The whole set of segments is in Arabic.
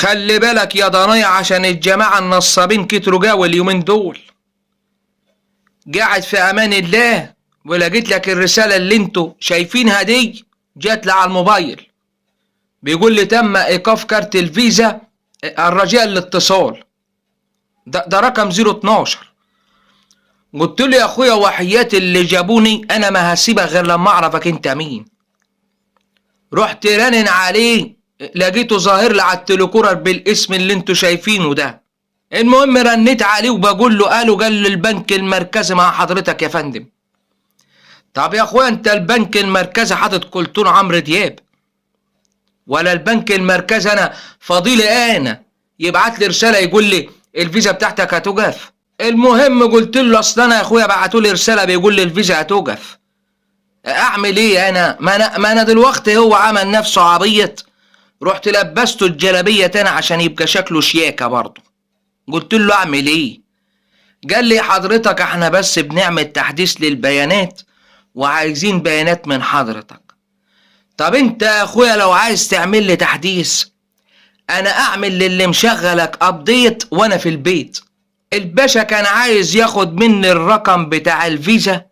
خلي بالك يا ضنايا عشان الجماعة النصابين كتروا جاوا اليومين دول. قاعد في امان الله ولقيت لك الرسالة اللي انتوا شايفينها دي جات لي على الموبايل، بيقول لي تم ايقاف كارت الفيزا الرجاء الاتصال. ده رقم 012. قلت له يا اخويا وحياتي اللي جابوني انا ما هسيبك غير لما اعرفك انت مين. رحت رنن عليه لقيته ظاهر لي على التليكورر بالاسم اللي انتوا شايفينه ده. المهم رنيت عليه وبقول له قال لي البنك المركزي مع حضرتك يا فندم. طب يا اخويا انت البنك المركزي حاطط كلتون عمرو دياب ولا البنك المركزي انا فضيلي انا يبعت لي رساله يقول لي الفيزا بتاعتك هتوقف؟ المهم قلت له اصل انا يا اخويا بعتوا لي رساله بيقول لي الفيزا هتوقف. اعمل ايه انا؟ ما انا دلوقتي هو عمل نفسه عبيط، رحت لبسته الجلابيه تاني عشان يبقى شكله شياكه برضه. قلت له اعمل ايه؟ قال لي حضرتك احنا بس بنعمل تحديث للبيانات وعايزين بيانات من حضرتك. طب انت يا اخويا لو عايز تعمل لي تحديث انا اعمل للي مشغلك ابديت وانا في البيت. الباشا كان عايز ياخد مني الرقم بتاع الفيزا،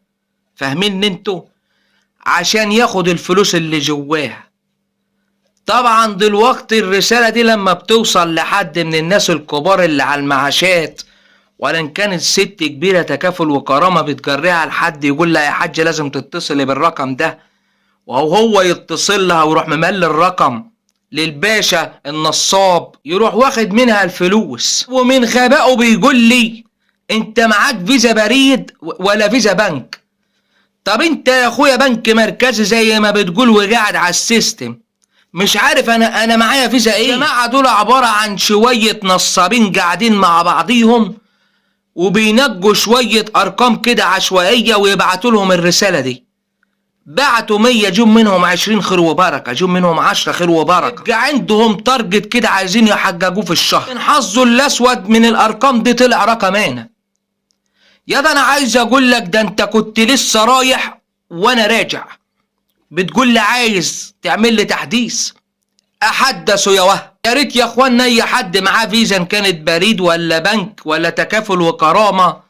فاهمين انتوا، عشان ياخد الفلوس اللي جواها. طبعا دلوقتي الرسالة دي لما بتوصل لحد من الناس الكبار اللي على المعاشات ولا ان كانت ست كبيرة تكافل وكرامة بتجريها لحد يقول لها يا حاجة لازم تتصلي بالرقم ده، وهو يتصل لها ويروح مملي الرقم للباشا النصاب يروح واخد منها الفلوس. ومن غبائه بيقول لي انت معاك فيزا بريد ولا فيزا بنك؟ طب انت يا اخويا بنك مركزي زي ما بتقول وقاعد على السيستم، مش عارف انا معايا فيزا ايه؟ الجماعه دول عباره عن شويه نصابين قاعدين مع بعضيهم وبينجوا شويه ارقام كده عشوائيه ويبعتوا لهم الرساله دي. بعتوا 100 جم منهم 20 خير وبركه، جم منهم 10 خير وبركه. يبقى عندهم تارجت كده عايزين يحققوه في الشهر. من حظه الاسود من الارقام دي طلع رقم هنا. يا ده انا عايز اقول لك ده انت كنت لسه رايح وانا راجع بتقول لي عايز تعمل لي تحديث. احدثوا يا وهم. يا ريت يا اخوانا اي حد معاه فيزا ان كانت بريد ولا بنك ولا تكافل وكرامه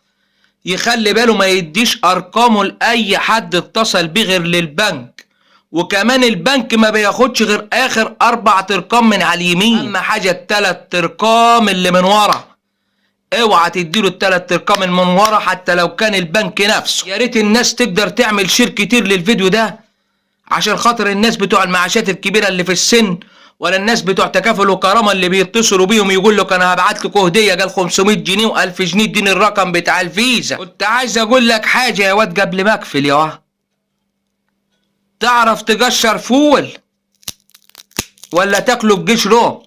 يخلي باله ما يديش ارقامه لاي حد اتصل بيه غير للبنك. وكمان البنك ما بياخدش غير اخر 4 ارقام من على اليمين، اهم حاجه ال3 ارقام اللي من ورا. اوعى تديله ال3 ارقام اللي من ورا حتى لو كان البنك نفسه. يا ريت الناس تقدر تعمل شير كتير للفيديو ده عشان خاطر الناس بتوع المعاشات الكبيره اللي في السن ولا الناس بتوع تكافل وكرامه اللي بيتصلوا بيهم يقول لك انا هبعت لكم هديه قال 500 جنيه و1000 جنيه اديني الرقم بتاع الفيزا. كنت عايز اقول لك حاجه يا واد قبل ما اقفل يا واد. تعرف تقشر فول ولا تاكله بقشره؟